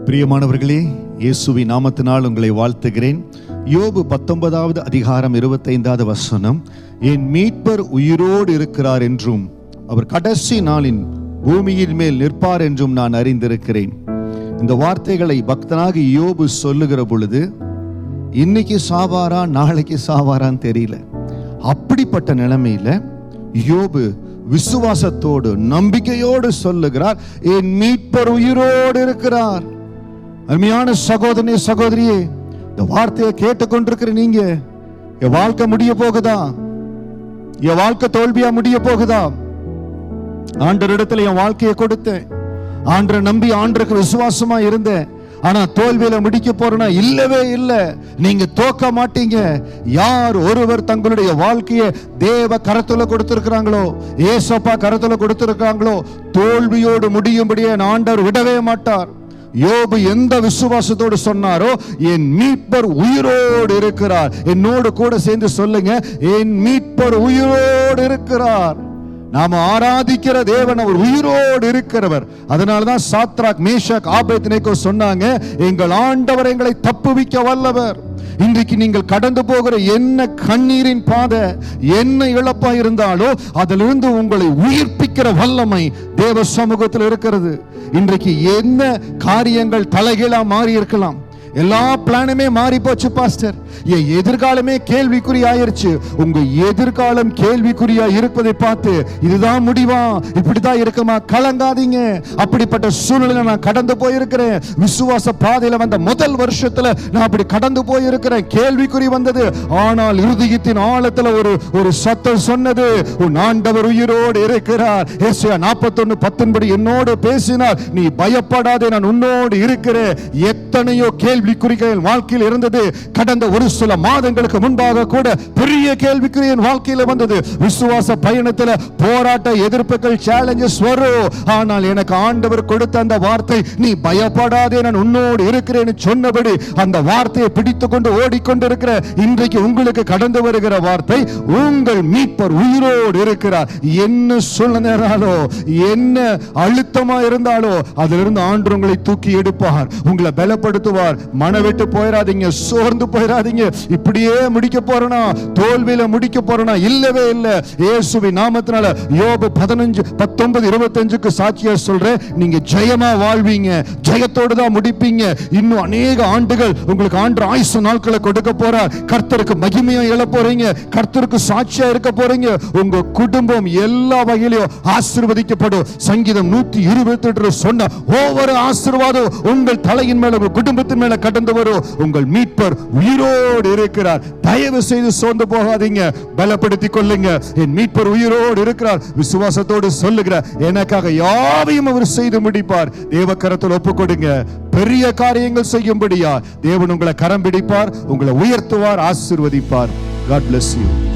பிரியமானவர்களே, இயேசுவின் நாமத்தினால் உங்களை வாழ்த்துகிறேன். யோபு 19வது அதிகாரம் 25வது வசனம், என் மீட்பர் உயிரோடு இருக்கிறார் என்றும் அவர் கடைசி நாளின் பூமியின் மேல் நிற்பார் என்றும் நான் அறிந்திருக்கிறேன். இந்த வார்த்தைகளை பக்தனாக யோபு சொல்லுகிற பொழுது இன்னைக்கு சாவாரா நாளைக்கு சாவாரான்னு தெரியல. அப்படிப்பட்ட நிலைமையில யோபு விசுவாசத்தோடு நம்பிக்கையோடு சொல்லுகிறார், என் மீட்பர் உயிரோடு இருக்கிறார். அருமையான சகோதரனே, சகோதரியே, இந்த வார்த்தையை கேட்டுக்கொண்டிருக்கிற நீங்க, என் வாழ்க்கை முடிய போகுதா? என் வாழ்க்கை தோல்வியா முடிய போகுதா? ஆண்டவரிடத்துல என் வாழ்க்கையை கொடுத்தேன், ஆண்டரை நம்பி ஆண்டருக்கு விசுவாசமா இருந்தேன், ஆனா தோல்வியில முடிக்க போறேன்னா இல்லவே இல்லை. நீங்க தோக்க மாட்டீங்க. யார் ஒருவர் தங்களுடைய வாழ்க்கையை தேவ கரத்துல கொடுத்திருக்கிறாங்களோ, ஏசப்பா கரத்துல கொடுத்திருக்காங்களோ, தோல்வியோடு முடியும்படியே ஆண்டவர் விடவே மாட்டார். யோபு எந்த விசுவாசத்தோடு சொன்னாரோ, என் மீட்பர் உயிரோடு இருக்கிறார். என்னோடு கூட சேர்ந்து சொல்லுங்க, என் மீட்பர் உயிரோடு இருக்கிறார். நாம ஆராதிக்கிற தேவன் அவர் உயிரோடு இருக்கிறவர். அதனாலதான் சாத்ராக், மேஷாக், ஆபேத்நேகோ சொன்னாங்க, எங்கள் ஆண்டவர் எங்களை தப்புவிக்க வல்லவர். இன்றைக்கு நீங்கள் கடந்து போகிற என்ன கண்ணீரின் பாதை, என்ன இழப்பா இருந்தாலோ அதிலிருந்து உங்களை உயிர்ப்பிக்கிற வல்லமை தேவ சமூகத்தில் இருக்கிறது. இன்றைக்கு என்ன காரியங்கள் தலைகீழா மாறி இருக்கலாம், எல்லா பிளானுமே மாறி போச்சு பாஸ்டர், என் எதிர்காலமே கேள்விக்குறி ஆயிருச்சு. உங்க எதிர்காலம் கேள்விக்குறியா இருப்பதை பார்த்து இதுதான் முடிவா, இப்படிதான் இருக்குமா? கலங்காதீங்க. அப்படிப்பட்ட சூழ்நிலை நான் கடந்து போயிருக்கிறேன். விசுவாச பாதையில வந்த முதல் வருஷத்துல நான் அப்படி கடந்து போயிருக்கிறேன். கேள்விக்குறி வந்தது, ஆனால் இருதயத்தின் ஆழத்துல ஒரு சத்தம் சொன்னது, உன் ஆண்டவர் உயிரோடு இருக்கிறார். ஏசாயா 41:10 என்னோடு பேசினார், நீ பயப்படாதே, நான் உன்னோடு இருக்கிறேன். எத்தனையோ கேள்விக்குறிகள் வாழ்க்கையில் இருந்தது. கடந்த ஒரு சில மாதங்களுக்கு முன்பாக கூட பெரிய கேள்விக்குறி என் வாழ்க்கையில வந்தது. விசுவாச பயணத்துல போராட்ட, எதிர்ப்புகள், சேலஞ்சஸ் வரும். ஆனால் எனக்கு ஆண்டவர் கொடுத்த அந்த வார்த்தை, நீ பயப்படாதே, நான் உன்னோடு இருக்கிறேன் சொன்னபடி அந்த வார்த்தையை பிடித்துக் கொண்டு ஓடிக்கொண்டிருக்கிற இன்றைக்கு உங்களுக்கு கடந்து வருகிற வார்த்தை, உங்கள் மீட்பர் உயிரோடு இருக்கிறார். என்ன சூழ்நிலையாலோ, என்ன அழுத்தமா இருந்தாலோ அதிலிருந்து ஆண்டு உங்களை தூக்கி எடுப்பார், உங்களை பலப்படுத்துவார். மனவிட்டு போயிடாதீங்க, சோர்ந்து போயிடாதீங்க. இப்படியே முடிக்க போறனா, தோல்வியில முடிக்க போறனா இல்லவே இல்லை. இயேசுவின் நாமத்தினால யோபு 19:25 சாட்சியா சொல்றேன், நீங்க ஜெயமா வாழ்வீங்க, ஜெயத்தோடு தான் முடிப்பீங்க. இன்னும் அநேக ஆண்டுகள் உங்களுக்கு ஆண்டு ஆயுசு நாட்களை கொடுக்க போறார். கர்த்தருக்கு மகிமையா எழ போறீங்க, கர்த்தருக்கு சாட்சியா இருக்க போறீங்க. உங்க குடும்பம் எல்லா வகையிலும் ஆசீர்வதிக்கப்படும். சங்கீதம் 128 சொன்ன ஒவ்வொரு ஆசீர்வாதம் உங்கள் தலையின் மேல, உங்கள் குடும்பத்தின் மேல கடந்து வரும். உங்கள் மீட்பர் உயிரோடு இருக்கிறார். தயவு செய்து சோர்ந்து போகாதீங்க, பலப்படுத்திக் கொள்ளுங்க. என் மீட்பர் உயிரோடு இருக்கிறார். விசுவாசத்தோடு சொல்லுகிற, எனக்காக யாவையும் அவர் செய்து முடிப்பார். தேவ கரத்தில் ஒப்புக் கொடுங்க. பெரிய காரியங்கள் செய்யும்படியா தேவன் உங்களை கரம் பிடிப்பார், உங்களை உயர்த்துவார், ஆசீர்வதிப்பார். God bless you.